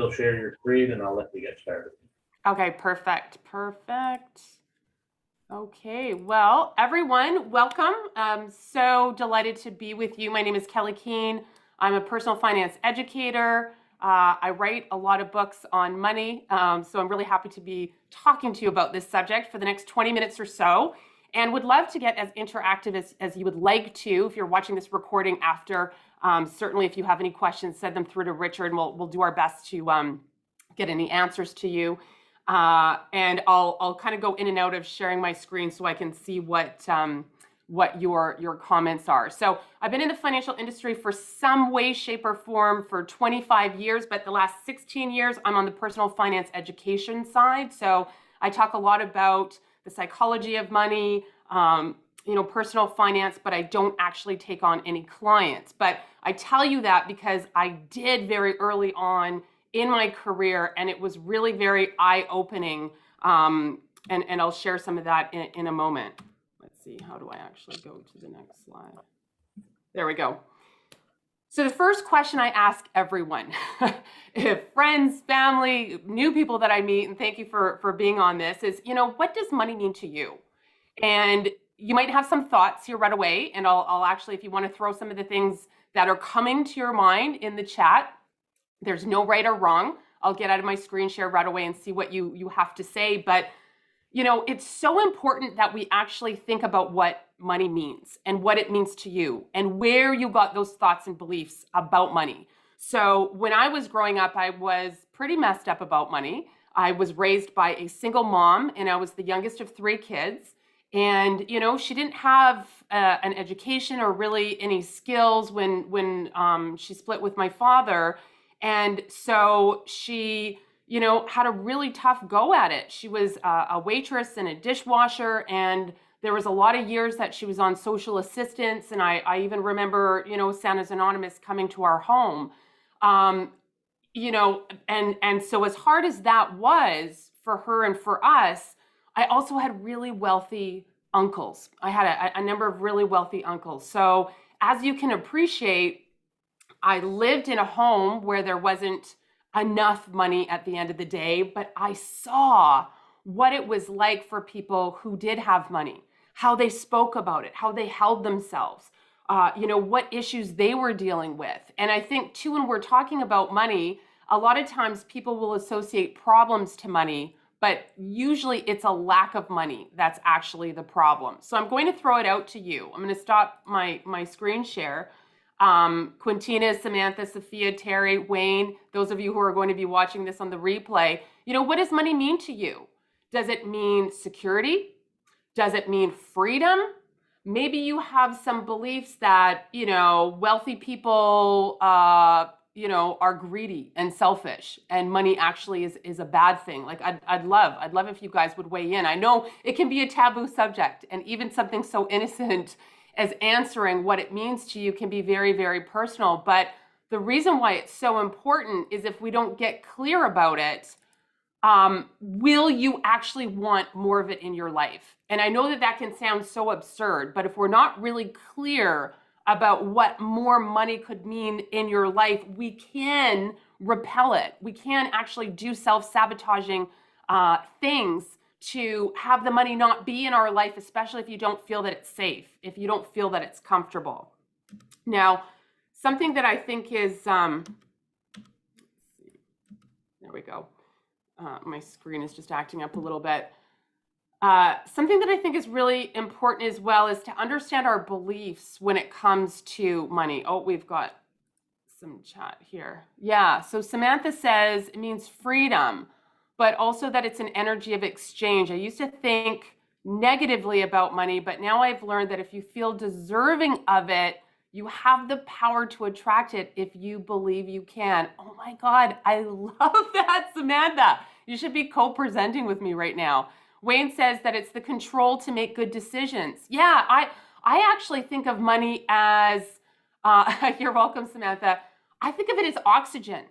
You'll share your screen and I'll let you get started. Okay, perfect. Okay, well, everyone, welcome. I'm so delighted to be with you. My name is Keeley Keehn. I'm a personal finance educator. I write a lot of books on money, so I'm really happy to be talking to you about this subject for the next 20 minutes or so, and would love to get as interactive as you would like to. If you're watching this recording after, certainly if you have any questions, send them through to Richard, and we'll do our best to get any answers to you. And I'll kind of go in and out of sharing my screen so I can see what your comments are. So I've been in the financial industry for some way, shape, or form for 25 years, but the last 16 years I'm on the personal finance education side. So I talk a lot about the psychology of money, personal finance, but I don't actually take on any clients. But I tell you that because I did very early on in my career, and it was really very eye-opening, and I'll share some of that in a moment. Let's see, how do I actually go to the next slide? There we go. So the first question I ask everyone, if friends, family, new people that I meet, and thank you for being on this, is, what does money mean to you? And you might have some thoughts here right away, and I'll actually, if you want to throw some of the things that are coming to your mind in the chat, there's no right or wrong. I'll get out of my screen share right away and see what you have to say. But, it's so important that we actually think about what money means and what it means to you and where you got those thoughts and beliefs about money. So when I was growing up, I was pretty messed up about money. I was raised by a single mom, and I was the youngest of 3 kids. And, she didn't have an education or really any skills when she split with my father. And so she, had a really tough go at it. She was a waitress and a dishwasher, and there was a lot of years that she was on social assistance. And I even remember, Santa's Anonymous coming to our home. And so as hard as that was for her and for us, I also had really wealthy uncles. I had a number of really wealthy uncles. So as you can appreciate, I lived in a home where there wasn't enough money at the end of the day, but I saw what it was like for people who did have money, how they spoke about it, how they held themselves, what issues they were dealing with. And I think too, when we're talking about money, a lot of times people will associate problems to money, but usually it's a lack of money that's actually the problem. So I'm going to throw it out to you. I'm going to stop my screen share. Quintina, Samantha, Sophia, Terry, Wayne, those of you who are going to be watching this on the replay, what does money mean to you? Does it mean security? Does it mean freedom? Maybe you have some beliefs that, wealthy people, are greedy and selfish, and money actually is a bad thing. Like I'd love if you guys would weigh in. I know it can be a taboo subject, and even something so innocent as answering what it means to you can be very, very personal. But the reason why it's so important is if we don't get clear about it, will you actually want more of it in your life? And I know that can sound so absurd, but if we're not really clear about what more money could mean in your life, we can repel it. We can actually do self-sabotaging things to have the money not be in our life, especially if you don't feel that it's safe, if you don't feel that it's comfortable. Now, something that I think is, there we go. My screen is just acting up a little bit. Something that I think is really important as well is to understand our beliefs when it comes to money. Oh, we've got some chat here. Yeah, so Samantha says it means freedom, but also that it's an energy of exchange. I used to think negatively about money, but now I've learned that if you feel deserving of it, you have the power to attract it if you believe you can. Oh my God, I love that, Samantha. You should be co-presenting with me right now. Wayne says that it's the control to make good decisions. Yeah, I actually think of money as, you're welcome, Samantha. I think of it as oxygen.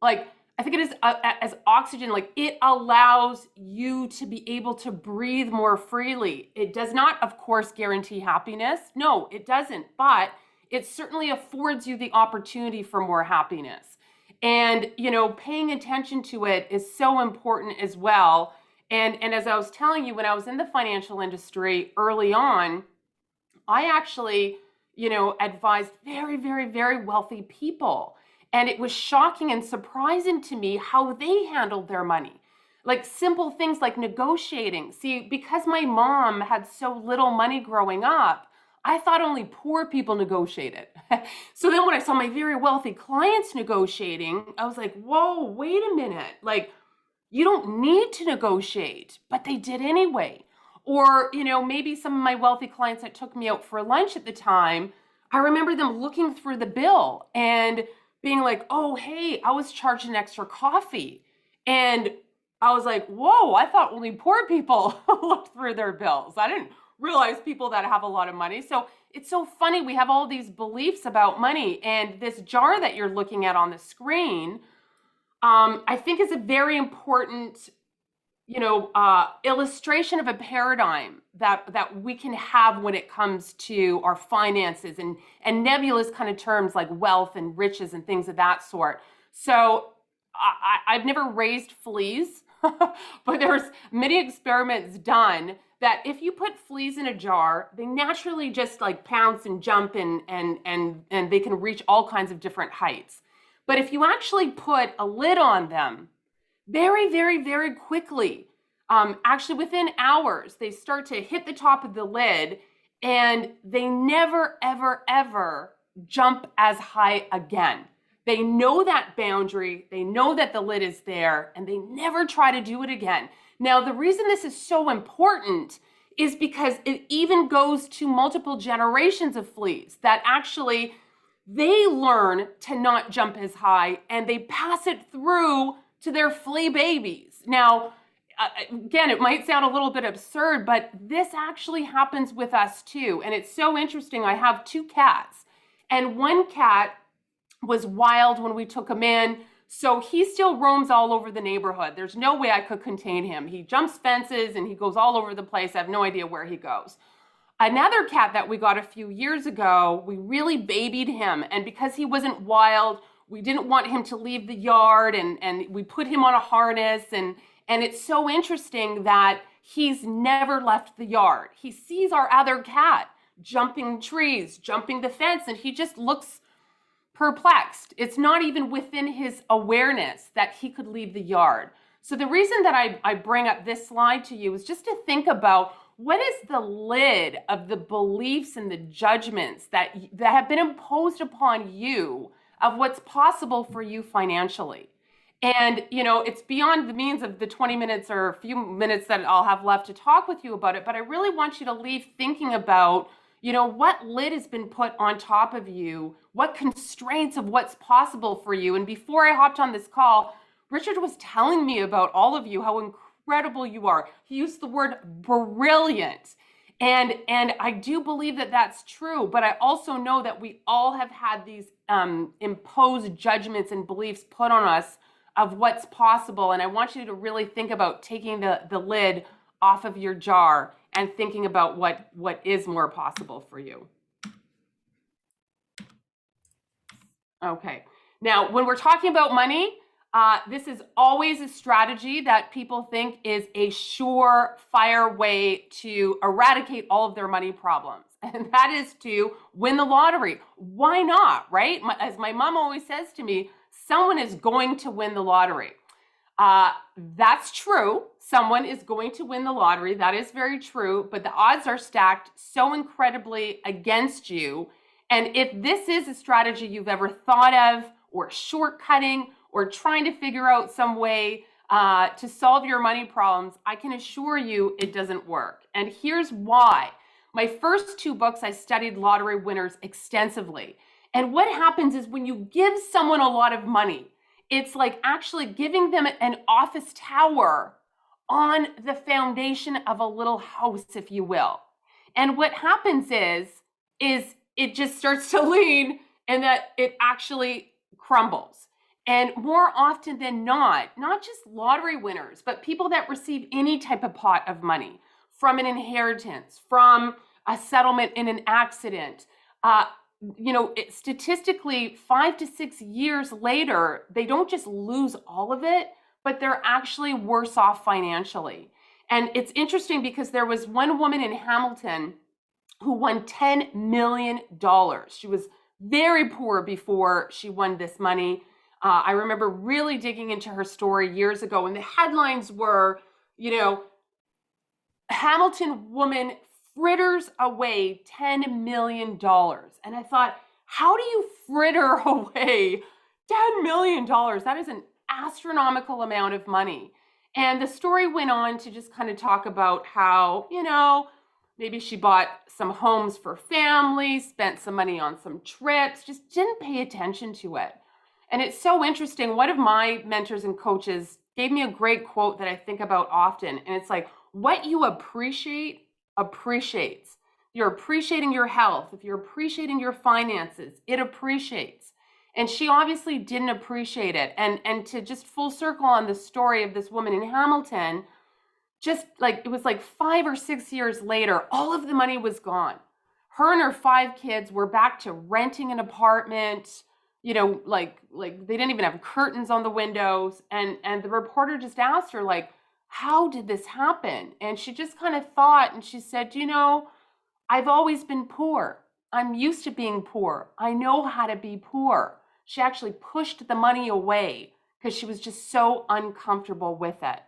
Like, I think it is as oxygen, like it allows you to be able to breathe more freely. It does not, of course, guarantee happiness. No, it doesn't, but it certainly affords you the opportunity for more happiness. And, paying attention to it is so important as well. And as I was telling you, when I was in the financial industry early on, I actually, advised very, very, very wealthy people. And it was shocking and surprising to me how they handled their money. Like simple things like negotiating. See, because my mom had so little money growing up, I thought only poor people negotiated. So then when I saw my very wealthy clients negotiating, I was like, whoa, wait a minute. Like, you don't need to negotiate, but they did anyway. Or, maybe some of my wealthy clients that took me out for lunch at the time, I remember them looking through the bill and being like, oh, hey, I was charged an extra coffee. And I was like, whoa, I thought only poor people looked through their bills. I didn't realize people that have a lot of money. So it's so funny. We have all these beliefs about money. And this jar that you're looking at on the screen, I think is a very important, illustration of a paradigm that we can have when it comes to our finances and nebulous kind of terms like wealth and riches and things of that sort. So I've never raised fleas, but there's many experiments done that if you put fleas in a jar, they naturally just like pounce and jump and they can reach all kinds of different heights. But if you actually put a lid on them, very, very, very quickly, actually within hours, they start to hit the top of the lid and they never, ever, ever jump as high again. They know that boundary, they know that the lid is there, and they never try to do it again. Now, the reason this is so important is because it even goes to multiple generations of fleas that actually they learn to not jump as high and they pass it through to their flea babies. Now, again, it might sound a little bit absurd, but this actually happens with us too. And it's so interesting. I have 2 cats, and one cat was wild when we took him in. So he still roams all over the neighborhood. There's no way I could contain him. He jumps fences and he goes all over the place. I have no idea where he goes. Another cat that we got a few years ago, we really babied him. And because he wasn't wild, we didn't want him to leave the yard, and we put him on a harness. And it's so interesting that he's never left the yard. He sees our other cat jumping trees, jumping the fence, and he just looks perplexed. It's not even within his awareness that he could leave the yard. So the reason that I bring up this slide to you is just to think about what is the lid of the beliefs and the judgments that have been imposed upon you of what's possible for you financially. And, it's beyond the means of the 20 minutes or a few minutes that I'll have left to talk with you about it. But I really want you to leave thinking about, what lid has been put on top of you, what constraints of what's possible for you. And before I hopped on this call, Richard was telling me about all of you, how incredible you are. He used the word brilliant. And I do believe that that's true, but I also know that we all have had these imposed judgments and beliefs put on us of what's possible. And I want you to really think about taking the lid off of your jar and thinking about what is more possible for you. Okay. Now, when we're talking about money, this is always a strategy that people think is a surefire way to eradicate all of their money problems. And that is to win the lottery. Why not, right? As my mom always says to me, someone is going to win the lottery. That's true. Someone is going to win the lottery. That is very true. But the odds are stacked so incredibly against you. And if this is a strategy you've ever thought of, or shortcutting, or trying to figure out some way to solve your money problems, I can assure you it doesn't work. And here's why. My first 2 books, I studied lottery winners extensively. And what happens is when you give someone a lot of money, it's like actually giving them an office tower on the foundation of a little house, if you will. And what happens is it just starts to lean and that it actually crumbles. And more often than not just lottery winners, but people that receive any type of pot of money from an inheritance, from a settlement in an accident, statistically, 5 to 6 years later, they don't just lose all of it, but they're actually worse off financially. And it's interesting because there was one woman in Hamilton who won $10 million. She was very poor before she won this money. I remember really digging into her story years ago, and the headlines were, Hamilton woman fritters away $10 million. And I thought, how do you fritter away $10 million? That is an astronomical amount of money. And the story went on to just kind of talk about how, maybe she bought some homes for families, spent some money on some trips, just didn't pay attention to it. And it's so interesting. One of my mentors and coaches gave me a great quote that I think about often. And it's like, what you appreciate appreciates. You're appreciating your health. If you're appreciating your finances, it appreciates. And she obviously didn't appreciate it. And to just full circle on the story of this woman in Hamilton, it was like 5 or 6 years later, all of the money was gone. Her and her 5 kids were back to renting an apartment, like they didn't even have curtains on the windows. And the reporter just asked her, like, how did this happen? And she just kind of thought, and she said, I've always been poor. I'm used to being poor. I know how to be poor. She actually pushed the money away because she was just so uncomfortable with it.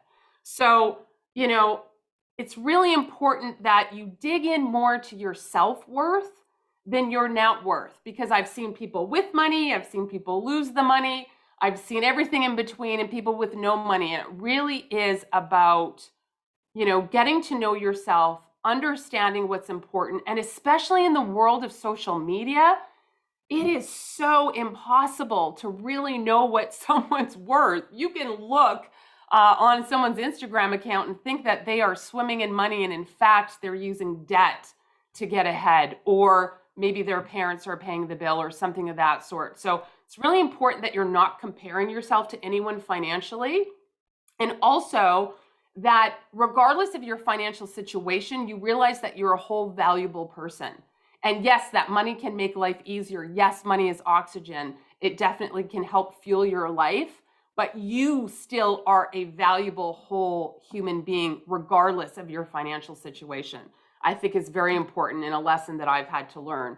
So, it's really important that you dig in more to your self-worth than your net worth, because I've seen people with money, I've seen people lose the money, I've seen everything in between, and people with no money. And it really is about, getting to know yourself, understanding what's important. And especially in the world of social media, it is so impossible to really know what someone's worth. You can look on someone's Instagram account and think that they are swimming in money, and in fact, they're using debt to get ahead, or maybe their parents are paying the bill or something of that sort. So it's really important that you're not comparing yourself to anyone financially. And also that regardless of your financial situation, you realize that you're a whole valuable person. And yes, that money can make life easier. Yes, money is oxygen. It definitely can help fuel your life, but you still are a valuable whole human being regardless of your financial situation. I think is very important, and a lesson that I've had to learn.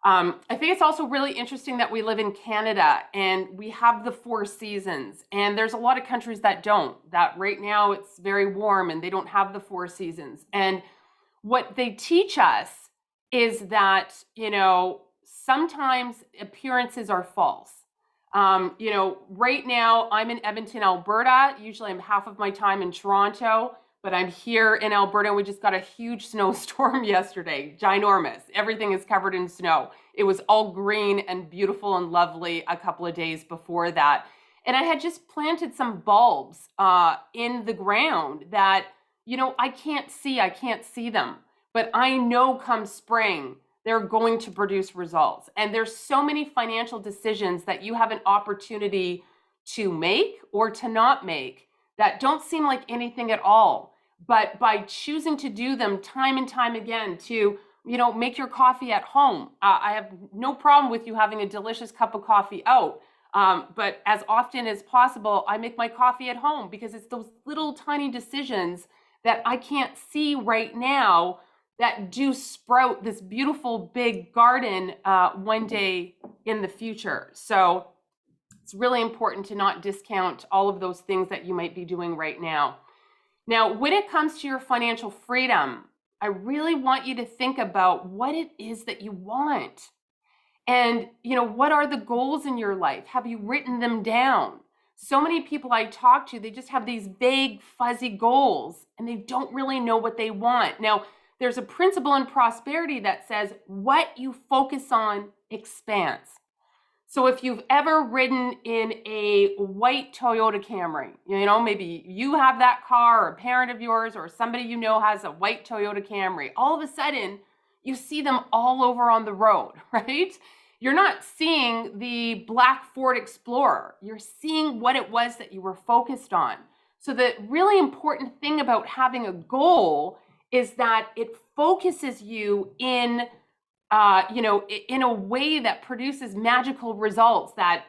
I think it's also really interesting that we live in Canada and we have the 4 seasons, and there's a lot of countries that don't. That right now it's very warm and they don't have the 4 seasons. And what they teach us is that, sometimes appearances are false. Right now I'm in Edmonton, Alberta. Usually I'm half of my time in Toronto. But I'm here in Alberta. We just got a huge snowstorm yesterday, ginormous. Everything is covered in snow. It was all green and beautiful and lovely a couple of days before that. And I had just planted some bulbs in the ground that, I can't see them. But I know come spring, they're going to produce results. And there's so many financial decisions that you have an opportunity to make or to not make that don't seem like anything at all. But by choosing to do them time and time again, to, make your coffee at home. I have no problem with you having a delicious cup of coffee out. But as often as possible, I make my coffee at home, because it's those little tiny decisions that I can't see right now that do sprout this beautiful big garden one day in the future. So it's really important to not discount all of those things that you might be doing right now. Now, when it comes to your financial freedom, I really want you to think about what it is that you want. And, what are the goals in your life? Have you written them down? So many people I talk to, they just have these vague, fuzzy goals, and they don't really know what they want. Now, there's a principle in prosperity that says what you focus on expands. So if you've ever ridden in a white Toyota Camry, maybe you have that car, or a parent of yours or somebody has a white Toyota Camry, all of a sudden you see them all over on the road, right? You're not seeing the black Ford Explorer. You're seeing what it was that you were focused on. So the really important thing about having a goal is that it focuses you in in a way that produces magical results, that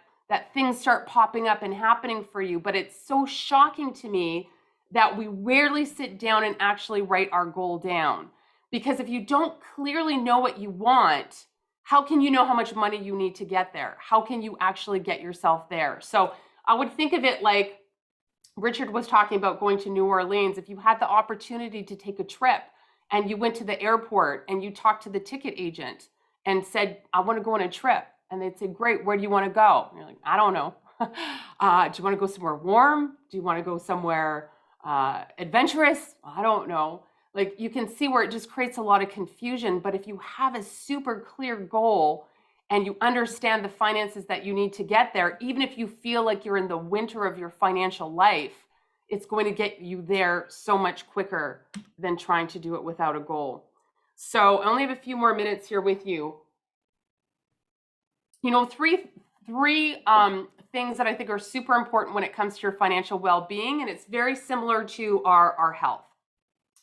things start popping up and happening for you. But it's so shocking to me that we rarely sit down and actually write our goal down. Because if you don't clearly know what you want, how can you know how much money you need to get there? How can you actually get yourself there? So I would think of it like Richard was talking about going to New Orleans. If you had the opportunity to take a trip and you went to the airport and you talked to the ticket agent and said, I want to go on a trip. And they'd say, great, where do you want to go? And you're like, I don't know. Do you want to go somewhere warm? Do you want to go somewhere adventurous? I don't know. Like, you can see where it just creates a lot of confusion. But if you have a super clear goal and you understand the finances that you need to get there, even if you feel like you're in the winter of your financial life, it's going to get you there so much quicker than trying to do it without a goal. So I only have a few more minutes here with you. Three things that I think are super important when it comes to your financial well-being, and it's very similar to our health.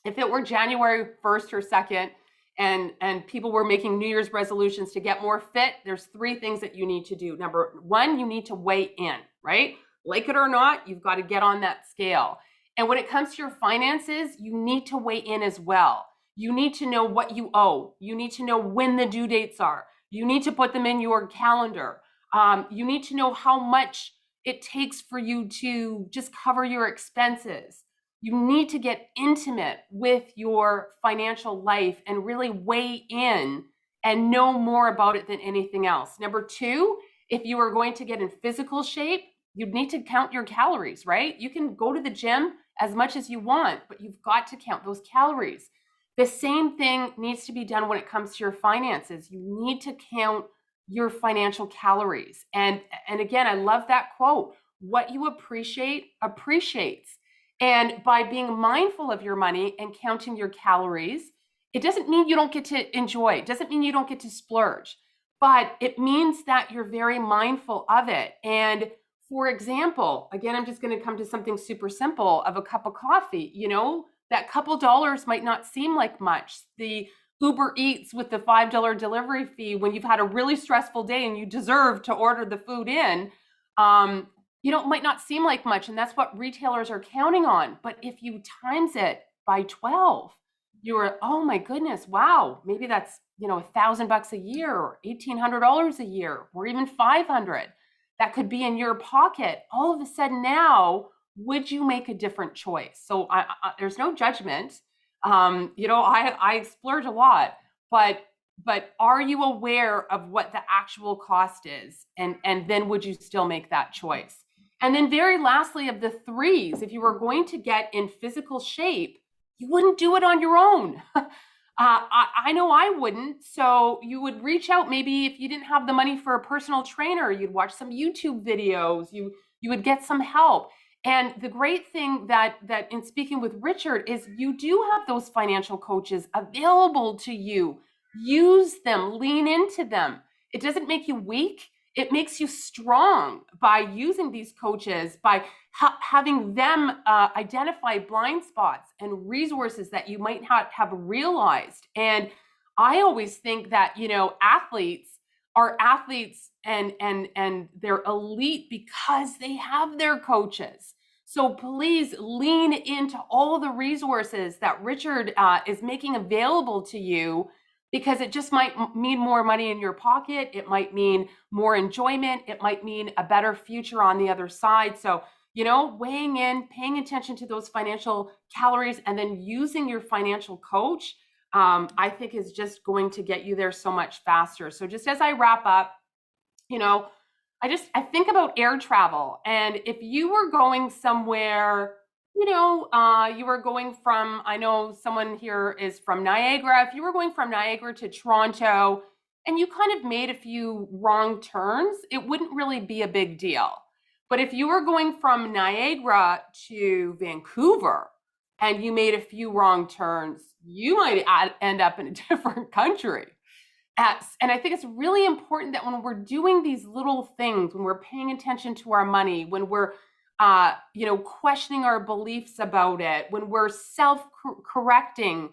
If it were January 1st or 2nd, and people were making New Year's resolutions to get more fit, there's 3 things that you need to do. Number 1, you need to weigh in, right? Like it or not, you've got to get on that scale. And when it comes to your finances, you need to weigh in as well. You need to know what you owe. You need to know when the due dates are. You need to put them in your calendar. You need to know how much it takes for you to just cover your expenses. You need to get intimate with your financial life and really weigh in and know more about it than anything else. Number 2, if you are going to get in physical shape, you need to count your calories, right? You can go to the gym as much as you want, but you've got to count those calories. The same thing needs to be done when it comes to your finances. You need to count your financial calories. And again, I love that quote, what you appreciate appreciates. And by being mindful of your money and counting your calories, it doesn't mean you don't get to enjoy. It doesn't mean you don't get to splurge, but it means that you're very mindful of it. And for example, again, I'm just going to come to something super simple of a cup of coffee. That couple dollars might not seem like much. The Uber Eats with the $5 delivery fee when you've had a really stressful day and you deserve to order the food in, it might not seem like much, and that's what retailers are counting on. But if you times it by 12, you're, oh my goodness, wow, maybe that's, $1,000 a year or $1,800 a year or even 500. That could be in your pocket. All of a sudden now, would you make a different choice? So there's no judgment. I splurge a lot, but are you aware of what the actual cost is? And then would you still make that choice? And then very lastly of the 3s, if you were going to get in physical shape, you wouldn't do it on your own. I know I wouldn't. So you would reach out, maybe if you didn't have the money for a personal trainer, you'd watch some YouTube videos, you would get some help. And the great thing that in speaking with Richard is you do have those financial coaches available to you. Use them, lean into them. It doesn't make you weak. It makes you strong by using these coaches, by having them identify blind spots and resources that you might not have realized. And I always think that, athletes are athletes and they're elite because they have their coaches. So please lean into all the resources that Richard is making available to you, because it just might mean more money in your pocket. It might mean more enjoyment. It might mean a better future on the other side. So, weighing in, paying attention to those financial calories, and then using your financial coach, I think is just going to get you there so much faster. So just as I wrap up, I think about air travel. And if you were going somewhere, you were going from, I know someone here is from Niagara. If you were going from Niagara to Toronto and you kind of made a few wrong turns, it wouldn't really be a big deal. But if you were going from Niagara to Vancouver and you made a few wrong turns, you might end up in a different country. And I think it's really important that when we're doing these little things, when we're paying attention to our money, when we're questioning our beliefs about it, when we're self-correcting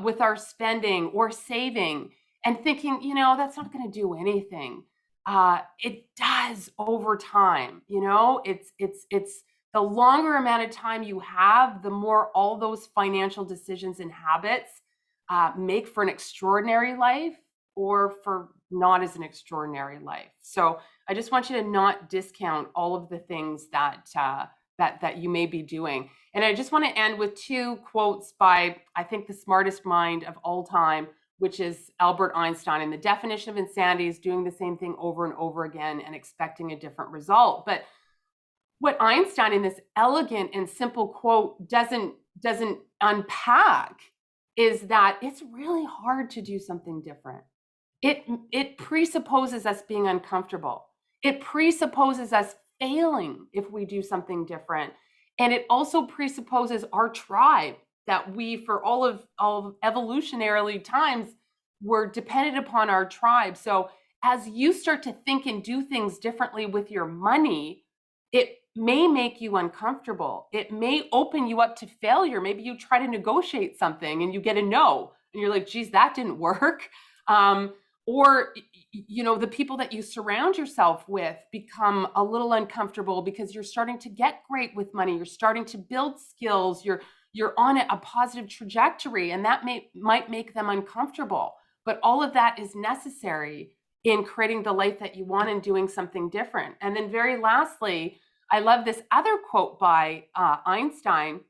with our spending or saving, and thinking, that's not going to do anything. It does over time. It's the longer amount of time you have, the more all those financial decisions and habits make for an extraordinary life or for not as an extraordinary life. So I just want you to not discount all of the things that you may be doing. And I just want to end with two quotes by, I think, the smartest mind of all time, which is Albert Einstein. And the definition of insanity is doing the same thing over and over again and expecting a different result. But what Einstein, in this elegant and simple quote, doesn't unpack is that it's really hard to do something different. It presupposes us being uncomfortable. It presupposes us failing if we do something different. And it also presupposes our tribe, that we, for all of evolutionarily times, were dependent upon our tribe. So as you start to think and do things differently with your money, it may make you uncomfortable. It may open you up to failure. Maybe you try to negotiate something and you get a no, and you're like, geez, that didn't work. Or the people that you surround yourself with become a little uncomfortable because you're starting to get great with money. You're starting to build skills. You're on a positive trajectory, and that might make them uncomfortable. But all of that is necessary in creating the life that you want and doing something different. And then very lastly, I love this other quote by Einstein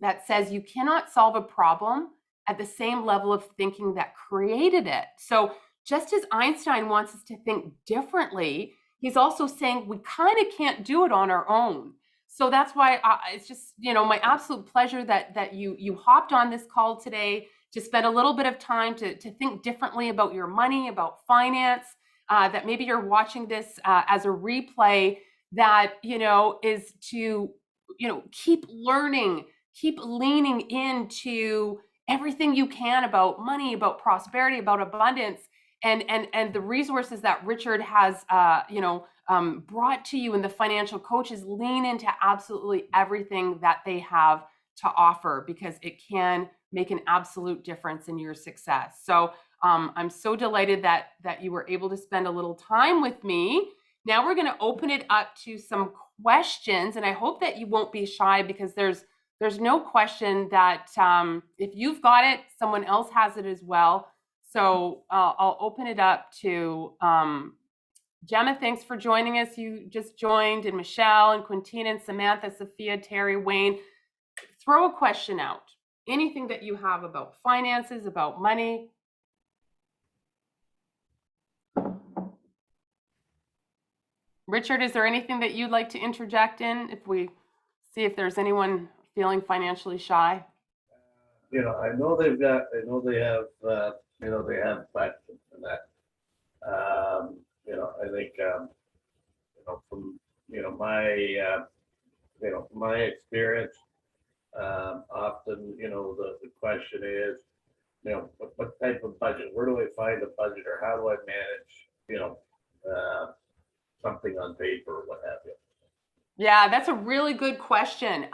that says, you cannot solve a problem at the same level of thinking that created it. So just as Einstein wants us to think differently, he's also saying we kind of can't do it on our own. So that's why it's just, my absolute pleasure that you hopped on this call today to spend a little bit of time to think differently about your money, about finance, that maybe you're watching this as a replay, that, is to, keep learning, keep leaning into everything you can about money, about prosperity, about abundance, and the resources that Richard has, brought to you, and the financial coaches. Lean into absolutely everything that they have to offer, because it can make an absolute difference in your success. So I'm so delighted that you were able to spend a little time with me. Now we're going to open it up to some questions, and I hope that you won't be shy, because there's no question that if you've got it, someone else has it as well. So I'll open it up to Gemma. Thanks for joining us. You just joined, and Michelle and Quintina and Samantha, Sophia, Terry, Wayne. Throw a question out. Anything that you have about finances, about money. Richard, is there anything that you'd like to interject in, if we see if there's anyone feeling financially shy? I know they have questions and that. I think, from, my experience, often, the question is, what type of budget? Where do I find a budget, or how do I manage, something on paper, or what have you? Yeah, that's a really good question.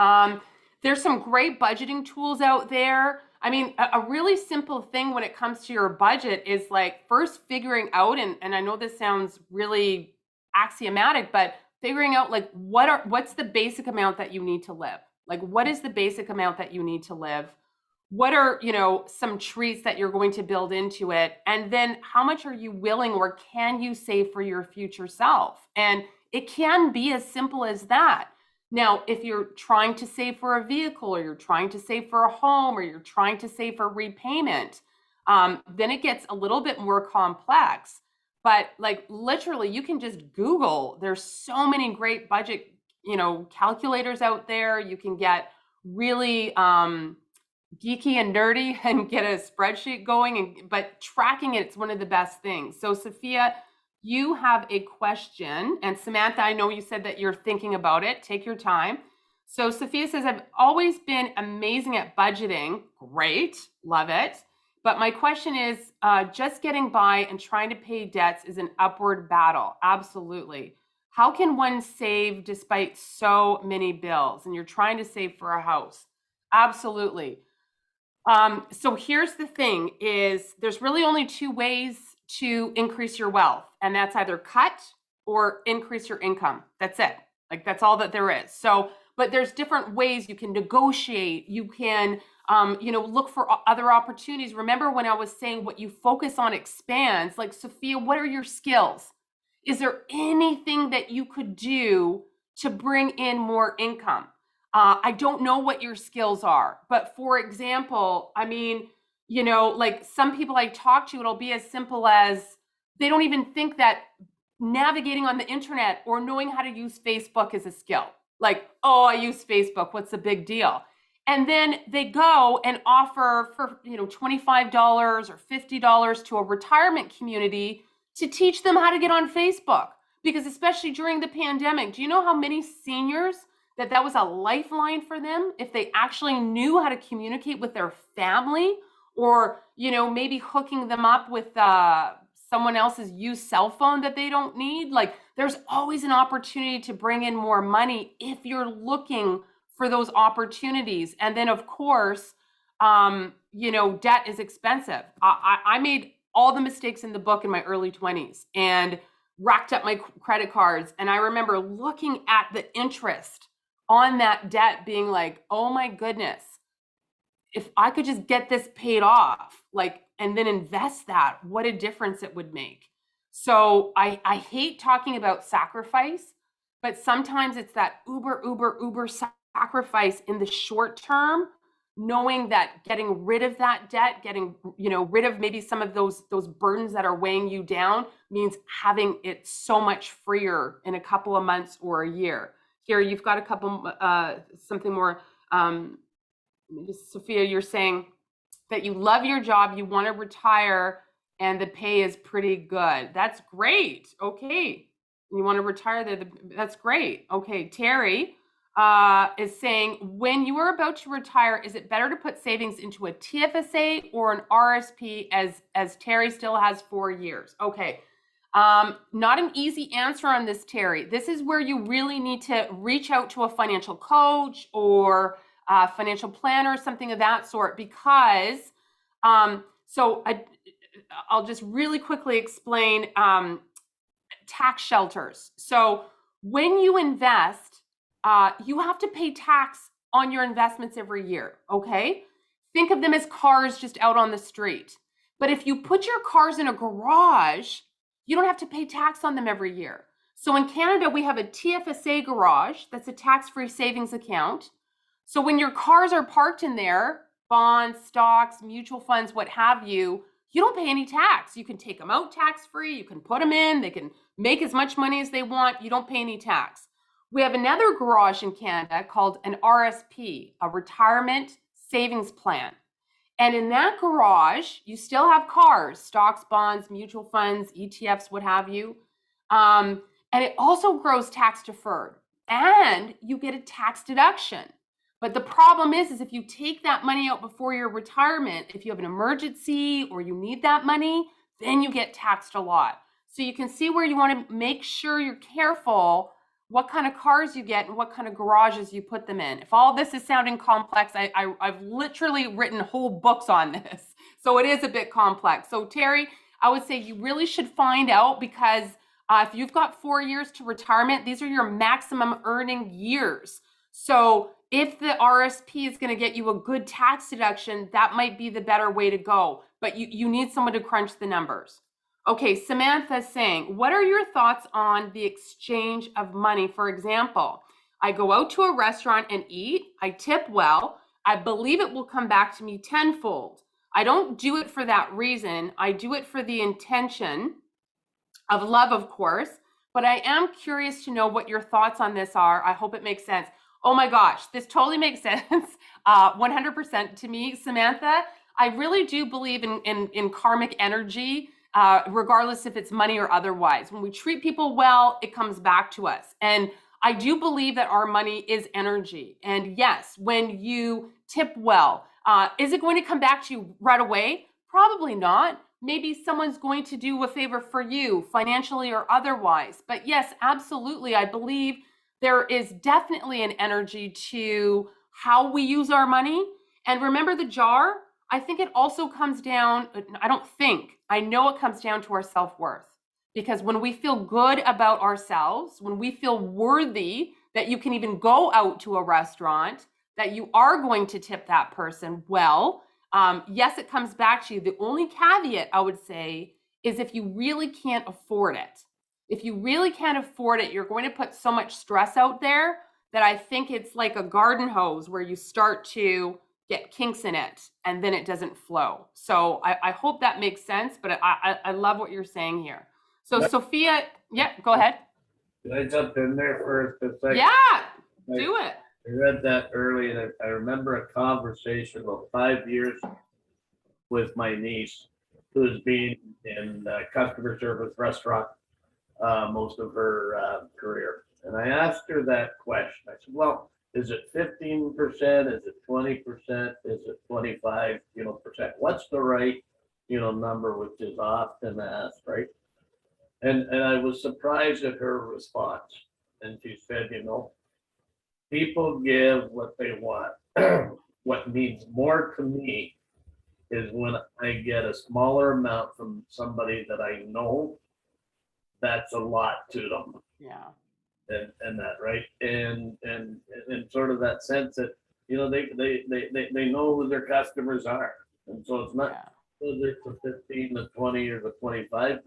There's some great budgeting tools out there. I mean, a really simple thing when it comes to your budget is, like, first figuring out, and I know this sounds really axiomatic, but figuring out, like, what's the basic amount that you need to live? Like, what is the basic amount that you need to live? What are, some treats that you're going to build into it? And then how much are you willing, or can you save for your future self? And it can be as simple as that. Now, if you're trying to save for a vehicle, or you're trying to save for a home, or you're trying to save for repayment, then it gets a little bit more complex. But, like, literally, you can just Google. There's so many great budget, calculators out there. You can get really geeky and nerdy and get a spreadsheet going, but tracking it's one of the best things. So Sophia, you have a question, and Samantha, I know you said that you're thinking about it. Take your time. So Sophia says, I've always been amazing at budgeting. Great, love it. But my question is, just getting by and trying to pay debts is an upward battle. Absolutely. How can one save despite so many bills? And you're trying to save for a house. Absolutely. So here's the thing is there's really only two ways to increase your wealth, and that's either cut or increase your income. That's it. Like that's all that there is. So, but there's different ways you can negotiate. You can, look for other opportunities. Remember when I was saying what you focus on expands, like Sophia, what are your skills? Is there anything that you could do to bring in more income? I don't know what your skills are, but for example, I mean, like some people I talk to, it'll be as simple as they don't even think that navigating on the internet or knowing how to use Facebook is a skill. Like, oh, I use Facebook. What's the big deal? And then they go and offer for, $25 or $50 to a retirement community to teach them how to get on Facebook. Because especially during the pandemic, do you know how many seniors that was a lifeline for them if they actually knew how to communicate with their family, or maybe hooking them up with someone else's used cell phone that they don't need? Like there's always an opportunity to bring in more money if you're looking for those opportunities. And then of course, debt is expensive. I made all the mistakes in the book in my early 20s and racked up my credit cards. And I remember looking at the interest on that debt being like, oh my goodness, if I could just get this paid off, like, and then invest that, what a difference it would make. So I hate talking about sacrifice, but sometimes it's that uber sacrifice in the short term, knowing that getting rid of that debt, getting, rid of maybe some of those burdens that are weighing you down means having it so much freer in a couple of months or a year. Here, you've got a couple, something more. Sophia, you're saying that you love your job, you want to retire, and the pay is pretty good. That's great. Okay. You want to retire there. That's great. Okay. Terry is saying, when you are about to retire, is it better to put savings into a TFSA or an RSP as Terry still has 4 years? Okay. Not an easy answer on this, Terry. This is where you really need to reach out to a financial coach or a financial planner, something of that sort, because I'll just really quickly explain tax shelters. So when you invest, you have to pay tax on your investments every year, okay? Think of them as cars just out on the street. But if you put your cars in a garage, you don't have to pay tax on them every year. So in Canada, we have a TFSA garage, that's a tax-free savings account. So when your cars are parked in there, bonds, stocks, mutual funds, what have you, you don't pay any tax. You can take them out tax-free, you can put them in, they can make as much money as they want, you don't pay any tax. We have another garage in Canada called an RSP, a retirement savings plan. And in that garage, you still have cars, stocks, bonds, mutual funds, ETFs, what have you. And it also grows tax deferred, and you get a tax deduction. But the problem is if you take that money out before your retirement, if you have an emergency or you need that money, then you get taxed a lot. So you can see where you want to make sure you're careful what kind of cars you get and what kind of garages you put them in. If all this is sounding complex, I've literally written whole books on this. So it is a bit complex. So Terry, I would say you really should find out, because if you've got 4 years to retirement, these are your maximum earning years. So if the RSP is going to get you a good tax deduction, that might be the better way to go. But you need someone to crunch the numbers. Okay, Samantha's saying, what are your thoughts on the exchange of money? For example, I go out to a restaurant and eat, I tip well, I believe it will come back to me tenfold. I don't do it for that reason. I do it for the intention of love, of course, but I am curious to know what your thoughts on this are. I hope it makes sense. Oh my gosh, this totally makes sense. 100% to me, Samantha. I really do believe in karmic energy, regardless if it's money or otherwise. When we treat people well, it comes back to us. And I do believe that our money is energy. And yes, when you tip well, is it going to come back to you right away? Probably not. Maybe someone's going to do a favor for you financially or otherwise. But yes, absolutely. I believe there is definitely an energy to how we use our money. And remember the jar? I think it also comes down, I know it comes down to our self-worth. Because when we feel good about ourselves, when we feel worthy that you can even go out to a restaurant, that you are going to tip that person well, yes, it comes back to you. The only caveat I would say is if you really can't afford it. If you really can't afford it, you're going to put so much stress out there that I think it's like a garden hose where you start to get kinks in it and then it doesn't flow. So I hope that makes sense, but I love what you're saying here. So Sophia, yeah, go ahead. Can I jump in there for a second? Yeah, do it. I read that early, and I remember a conversation about 5 years with my niece, who's been in customer service restaurant most of her career. And I asked her that question. I said, well, is it 15%? Is it 20%? Is it 25, percent? What's the right, number, which is often asked, right? And I was surprised at her response. And she said, people give what they want. What means more to me is when I get a smaller amount from somebody that I know, that's a lot to them. Yeah. And that, right? And sort of that sense that, they know who their customers are. And so it's not whether it's the 15, the 20, or the 25%,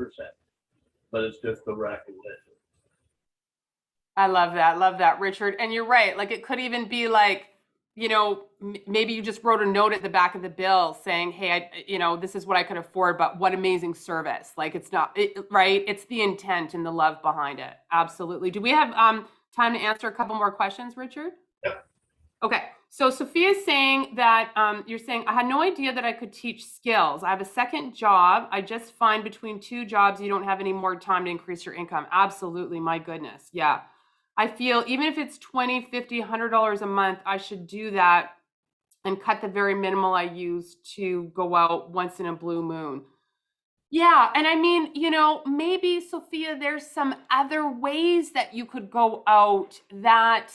but it's just the recognition. I love that, Richard. And you're right. Like it could even be like, maybe you just wrote a note at the back of the bill saying, hey, this is what I could afford, but what amazing service. Like it's not, right? It's the intent and the love behind it. Absolutely. Do we have time to answer a couple more questions, Richard? Yep. Okay. So Sophia's saying that you're saying, I had no idea that I could teach skills. I have a second job. I just find between two jobs, you don't have any more time to increase your income. Absolutely. My goodness. Yeah. I feel even if it's $20, $50, $100 a month, I should do that and cut the very minimal I use to go out once in a blue moon. Yeah. And I mean, maybe Sophia, there's some other ways that you could go out that,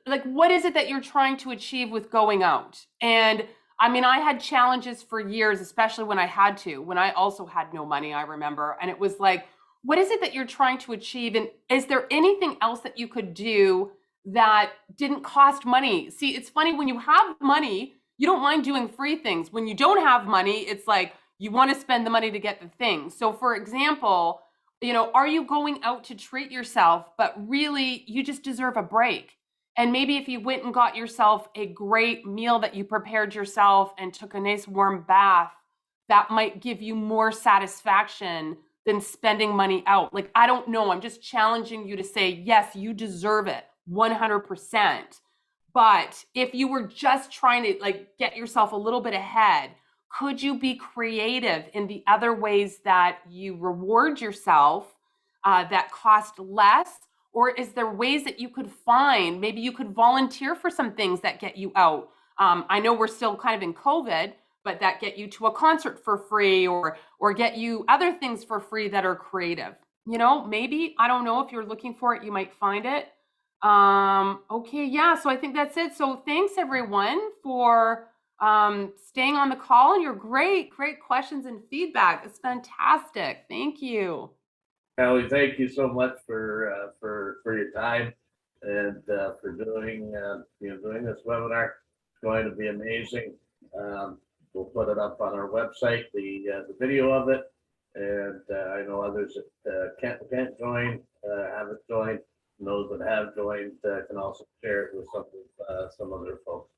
like what is it that you're trying to achieve with going out? And I mean, I had challenges for years, especially when I also had no money, I remember. And it was like, what is it that you're trying to achieve? And is there anything else that you could do that didn't cost money? See, it's funny when you have money, you don't mind doing free things. When you don't have money, it's like you want to spend the money to get the thing. So for example, are you going out to treat yourself, but really you just deserve a break? And maybe if you went and got yourself a great meal that you prepared yourself and took a nice warm bath, that might give you more satisfaction than spending money out. Like, I don't know. I'm just challenging you to say, yes, you deserve it 100%. But if you were just trying to like get yourself a little bit ahead, could you be creative in the other ways that you reward yourself that cost less? Or is there ways that you could find, maybe you could volunteer for some things that get you out? I know we're still kind of in COVID, but that get you to a concert for free or get you other things for free that are creative. Maybe, I don't know, if you're looking for it, you might find it. Okay, yeah, so I think that's it. So thanks everyone for staying on the call and your great questions and feedback. It's fantastic. Thank you. Kelly, thank you so much for your time and for doing doing this webinar. It's going to be amazing. We'll put it up on our website, the video of it, and I know others that can't join, haven't joined, and those that have joined can also share it with some other folks.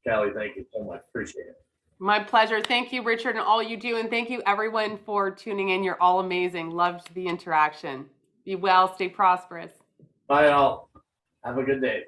Kelly, thank you so much. Appreciate it. My pleasure. Thank you, Richard, and all you do. And thank you, everyone, for tuning in. You're all amazing. Loved the interaction. Be well. Stay prosperous. Bye, all. Have a good day.